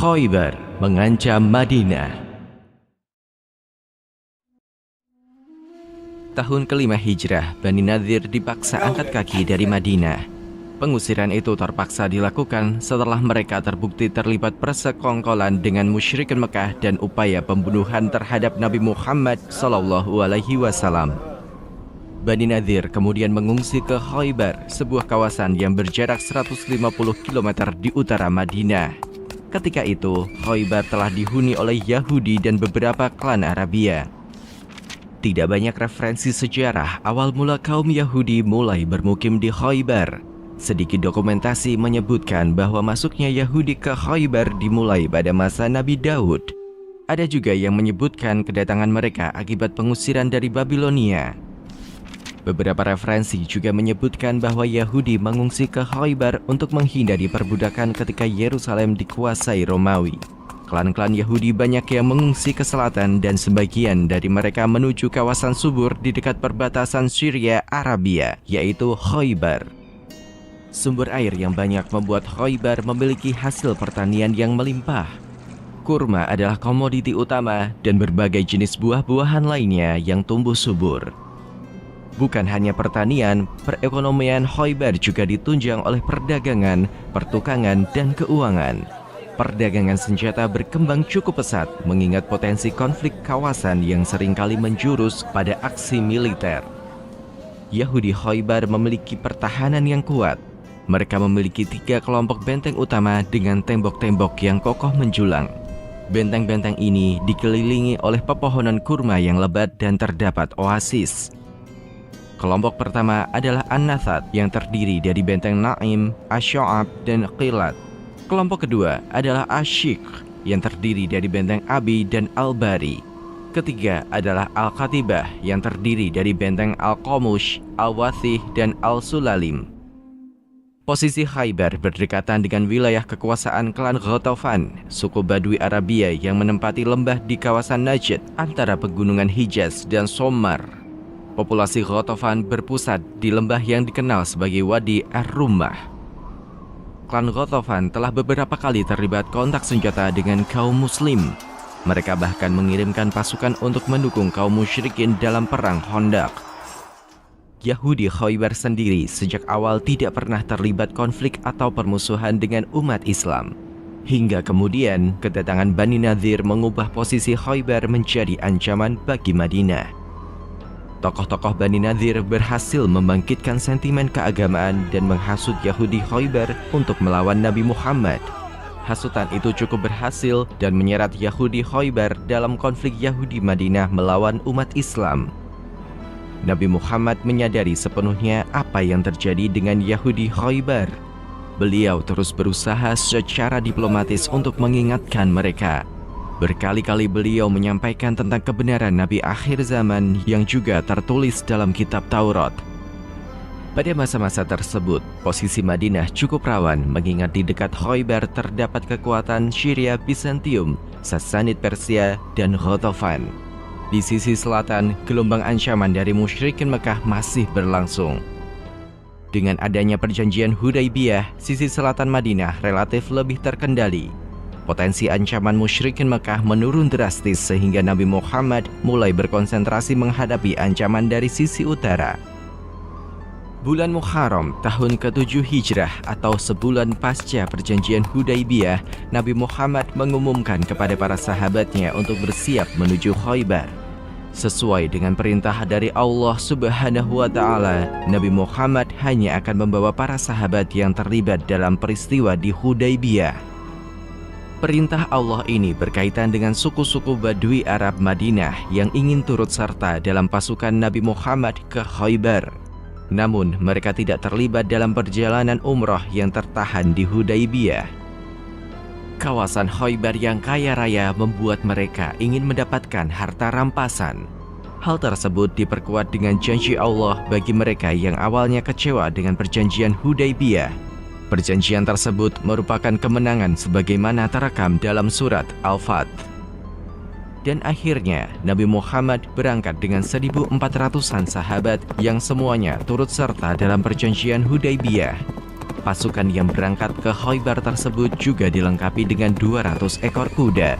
Khaybar mengancam Madinah. Tahun kelima Hijrah, Bani Nadhir dipaksa angkat kaki dari Madinah. Pengusiran itu terpaksa dilakukan setelah mereka terbukti terlibat persekongkolan dengan musyrikin Mekah dan upaya pembunuhan terhadap Nabi Muhammad SAW. Bani Nadhir kemudian mengungsi ke Khaybar, sebuah kawasan yang berjarak 150 km di utara Madinah. Ketika itu, Khaybar telah dihuni oleh Yahudi dan beberapa klan Arabia. Tidak banyak referensi sejarah awal mula kaum Yahudi mulai bermukim di Khaybar. Sedikit dokumentasi menyebutkan bahwa masuknya Yahudi ke Khaybar dimulai pada masa Nabi Daud. Ada juga yang menyebutkan kedatangan mereka akibat pengusiran dari Babilonia. Beberapa referensi juga menyebutkan bahwa Yahudi mengungsi ke Khaybar untuk menghindari perbudakan ketika Yerusalem dikuasai Romawi. Klan-klan Yahudi banyak yang mengungsi ke selatan dan sebagian dari mereka menuju kawasan subur di dekat perbatasan Syria Arabia, yaitu Khaybar. Sumber air yang banyak membuat Khaybar memiliki hasil pertanian yang melimpah. Kurma adalah komoditi utama dan berbagai jenis buah-buahan lainnya yang tumbuh subur. Bukan hanya pertanian, perekonomian Khaybar juga ditunjang oleh perdagangan, pertukangan, dan keuangan. Perdagangan senjata berkembang cukup pesat mengingat potensi konflik kawasan yang seringkali menjurus pada aksi militer. Yahudi Khaybar memiliki pertahanan yang kuat. Mereka memiliki 3 kelompok benteng utama dengan tembok-tembok yang kokoh menjulang. Benteng-benteng ini dikelilingi oleh pepohonan kurma yang lebat dan terdapat oasis. Kelompok pertama adalah An-Nathat yang terdiri dari benteng Naim, Asy'ab, dan Qilat. Kelompok kedua adalah Asyik yang terdiri dari benteng Abi dan Al-Bari. Ketiga adalah Al-Qatibah yang terdiri dari benteng Al-Qamush, Al-Wathih, dan Al-Sulalim. Posisi Khaybar berdekatan dengan wilayah kekuasaan klan Ghatafan, suku Badui Arabia yang menempati lembah di kawasan Najd antara pegunungan Hijaz dan Somar. Populasi Ghatafan berpusat di lembah yang dikenal sebagai Wadi Ar-Rummah. Klan Ghatafan telah beberapa kali terlibat kontak senjata dengan kaum muslim. Mereka bahkan mengirimkan pasukan untuk mendukung kaum musyrikin dalam perang Khandaq. Yahudi Khaybar sendiri sejak awal tidak pernah terlibat konflik atau permusuhan dengan umat Islam. Hingga kemudian kedatangan Bani Nadhir mengubah posisi Khaybar menjadi ancaman bagi Madinah. Tokoh-tokoh Bani Nadhir berhasil membangkitkan sentimen keagamaan dan menghasut Yahudi Khaybar untuk melawan Nabi Muhammad. Hasutan itu cukup berhasil dan menyerat Yahudi Khaybar dalam konflik Yahudi Madinah melawan umat Islam. Nabi Muhammad menyadari sepenuhnya apa yang terjadi dengan Yahudi Khaybar. Beliau terus berusaha secara diplomatis untuk mengingatkan mereka. Berkali-kali beliau menyampaikan tentang kebenaran Nabi akhir zaman yang juga tertulis dalam kitab Taurat. Pada masa-masa tersebut, posisi Madinah cukup rawan mengingat di dekat Khaybar terdapat kekuatan Syria Bizantium, Sassanid Persia, dan Ghatafan. Di sisi selatan, gelombang ancaman dari musyrikin Mekah masih berlangsung. Dengan adanya perjanjian Hudaybiyah, sisi selatan Madinah relatif lebih terkendali. Potensi ancaman musyrikin Mekah menurun drastis sehingga Nabi Muhammad mulai berkonsentrasi menghadapi ancaman dari sisi utara. Bulan Muharram tahun ke-7 Hijrah atau sebulan pasca perjanjian Hudaybiyah, Nabi Muhammad mengumumkan kepada para sahabatnya untuk bersiap menuju Khaybar. Sesuai dengan perintah dari Allah Subhanahu wa Ta'ala, Nabi Muhammad hanya akan membawa para sahabat yang terlibat dalam peristiwa di Hudaybiyah. Perintah Allah ini berkaitan dengan suku-suku Badui Arab Madinah yang ingin turut serta dalam pasukan Nabi Muhammad ke Khaybar. Namun, mereka tidak terlibat dalam perjalanan umrah yang tertahan di Hudaybiyah. Kawasan Khaybar yang kaya raya membuat mereka ingin mendapatkan harta rampasan. Hal tersebut diperkuat dengan janji Allah bagi mereka yang awalnya kecewa dengan perjanjian Hudaybiyah. Perjanjian tersebut merupakan kemenangan sebagaimana terekam dalam surat Al-Fath. Dan akhirnya Nabi Muhammad berangkat dengan 1.400-an sahabat yang semuanya turut serta dalam perjanjian Hudaybiyah. Pasukan yang berangkat ke Khaybar tersebut juga dilengkapi dengan 200 ekor kuda.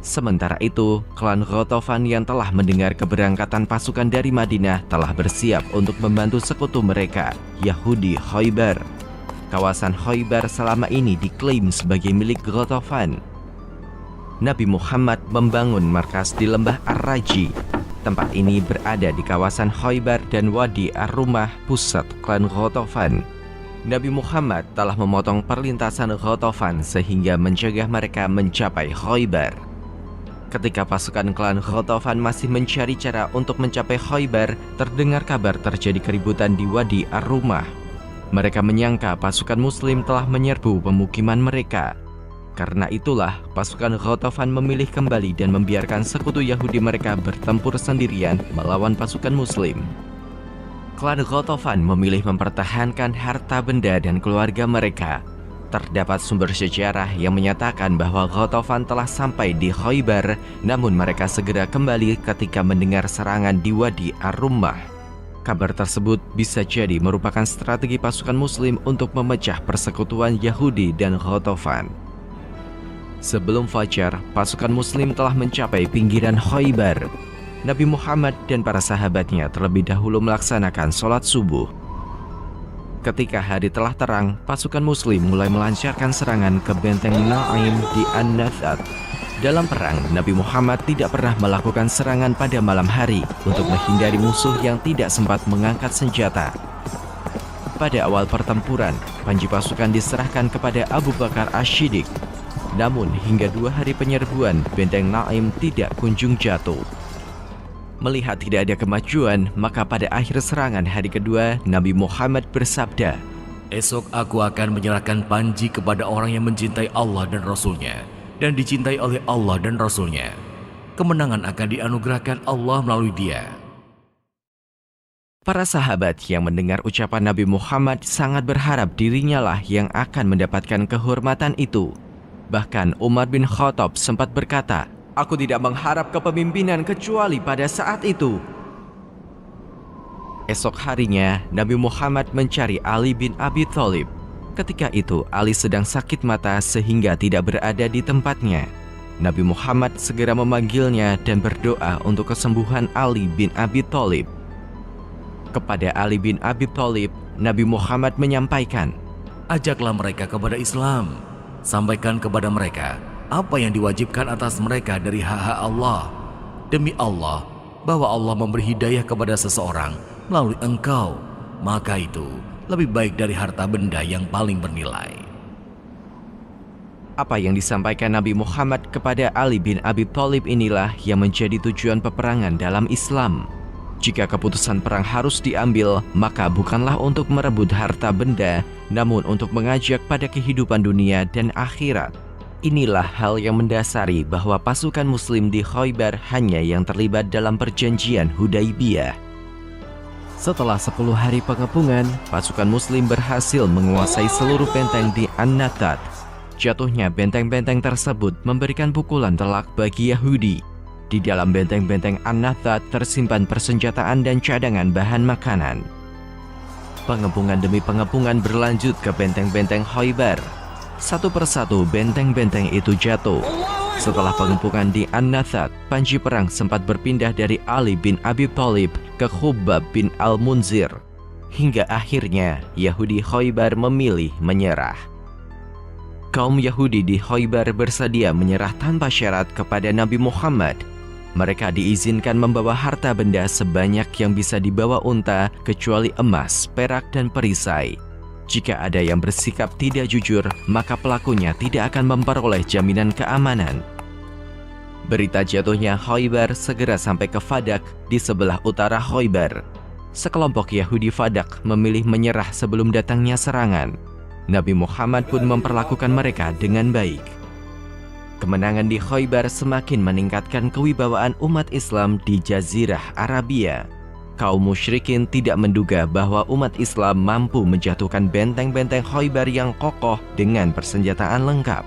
Sementara itu, klan Ghatafan yang telah mendengar keberangkatan pasukan dari Madinah telah bersiap untuk membantu sekutu mereka, Yahudi Khaybar. Kawasan Khaybar selama ini diklaim sebagai milik Ghatafan. Nabi Muhammad membangun markas di lembah Ar-Raji. Tempat ini berada di kawasan Khaybar dan Wadi Ar-Rumah, pusat klan Ghatafan. Nabi Muhammad telah memotong perlintasan Ghatafan sehingga mencegah mereka mencapai Khaybar. Ketika pasukan klan Ghatafan masih mencari cara untuk mencapai Khaybar, terdengar kabar terjadi keributan di Wadi Ar-Rumah. Mereka menyangka pasukan Muslim telah menyerbu pemukiman mereka. Karena itulah, pasukan Ghatafan memilih kembali dan membiarkan sekutu Yahudi mereka bertempur sendirian melawan pasukan Muslim. Klan Ghatafan memilih mempertahankan harta benda dan keluarga mereka. Terdapat sumber sejarah yang menyatakan bahwa Ghatafan telah sampai di Khaybar, namun mereka segera kembali ketika mendengar serangan di Wadi Ar-Rumah. Kabar tersebut bisa jadi merupakan strategi pasukan Muslim untuk memecah persekutuan Yahudi dan Ghatafan. Sebelum fajar, pasukan Muslim telah mencapai pinggiran Khaybar. Nabi Muhammad dan para sahabatnya terlebih dahulu melaksanakan sholat subuh. Ketika hari telah terang, pasukan Muslim mulai melancarkan serangan ke benteng Naim di An-Nathat. Dalam perang, Nabi Muhammad tidak pernah melakukan serangan pada malam hari untuk menghindari musuh yang tidak sempat mengangkat senjata. Pada awal pertempuran, panji pasukan diserahkan kepada Abu Bakar Ash-Shiddiq. Namun, hingga 2 hari penyerbuan, benteng Naim tidak kunjung jatuh. Melihat tidak ada kemajuan, maka pada akhir serangan hari kedua, Nabi Muhammad bersabda, "Esok aku akan menyerahkan panji kepada orang yang mencintai Allah dan Rasul-Nya dan dicintai oleh Allah dan Rasul-Nya. Kemenangan akan dianugerahkan Allah melalui dia." Para sahabat yang mendengar ucapan Nabi Muhammad sangat berharap dirinya lah yang akan mendapatkan kehormatan itu. Bahkan Umar bin Khattab sempat berkata, "Aku tidak mengharap kepemimpinan kecuali pada saat itu." Esok harinya, Nabi Muhammad mencari Ali bin Abi Thalib. Ketika itu, Ali sedang sakit mata sehingga tidak berada di tempatnya. Nabi Muhammad segera memanggilnya dan berdoa untuk kesembuhan Ali bin Abi Thalib. Kepada Ali bin Abi Thalib, Nabi Muhammad menyampaikan, "Ajaklah mereka kepada Islam. Sampaikan kepada mereka apa yang diwajibkan atas mereka dari hak-hak Allah. Demi Allah, bahwa Allah memberi hidayah kepada seseorang melalui engkau, maka itu lebih baik dari harta benda yang paling bernilai." Apa yang disampaikan Nabi Muhammad kepada Ali bin Abi Thalib inilah yang menjadi tujuan peperangan dalam Islam. Jika keputusan perang harus diambil, maka bukanlah untuk merebut harta benda, namun untuk mengajak pada kehidupan dunia dan akhirat. Inilah hal yang mendasari bahwa pasukan Muslim di Khaybar hanya yang terlibat dalam perjanjian Hudaybiyah. Setelah 10 hari pengepungan, pasukan Muslim berhasil menguasai seluruh benteng di An-Nathat. Jatuhnya benteng-benteng tersebut memberikan pukulan telak bagi Yahudi. Di dalam benteng-benteng An-Nathat tersimpan persenjataan dan cadangan bahan makanan. Pengepungan demi pengepungan berlanjut ke benteng-benteng Khaybar. Satu persatu benteng-benteng itu jatuh. Setelah pengepungan di An-Nathat, panji perang sempat berpindah dari Ali bin Abi Thalib ke Khubbab bin Al-Munzir. Hingga akhirnya Yahudi Khaybar memilih menyerah. Kaum Yahudi di Khaybar bersedia menyerah tanpa syarat kepada Nabi Muhammad. Mereka diizinkan membawa harta benda sebanyak yang bisa dibawa unta kecuali emas, perak, dan perisai. Jika ada yang bersikap tidak jujur, maka pelakunya tidak akan memperoleh jaminan keamanan. Berita jatuhnya Khaybar segera sampai ke Fadak di sebelah utara Khaybar. Sekelompok Yahudi Fadak memilih menyerah sebelum datangnya serangan. Nabi Muhammad pun memperlakukan mereka dengan baik. Kemenangan di Khaybar semakin meningkatkan kewibawaan umat Islam di Jazirah Arabia. Kaum musyrikin tidak menduga bahwa umat Islam mampu menjatuhkan benteng-benteng Khaybar yang kokoh dengan persenjataan lengkap.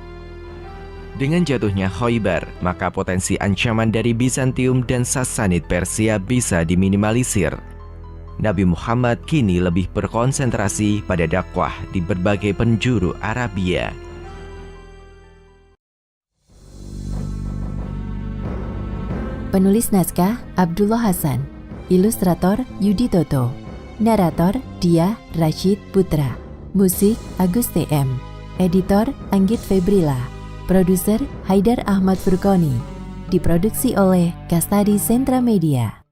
Dengan jatuhnya Khaybar, maka potensi ancaman dari Bizantium dan Sassanid Persia bisa diminimalisir. Nabi Muhammad kini lebih berkonsentrasi pada dakwah di berbagai penjuru Arabia. Penulis naskah Abdullah Hasan, ilustrator Yudi Toto, narator Dia Rashid Putra, musik Agus TM, editor Anggit Febrila, produser Haidar Ahmad Furqoni, diproduksi oleh Kastadi Sentra Media.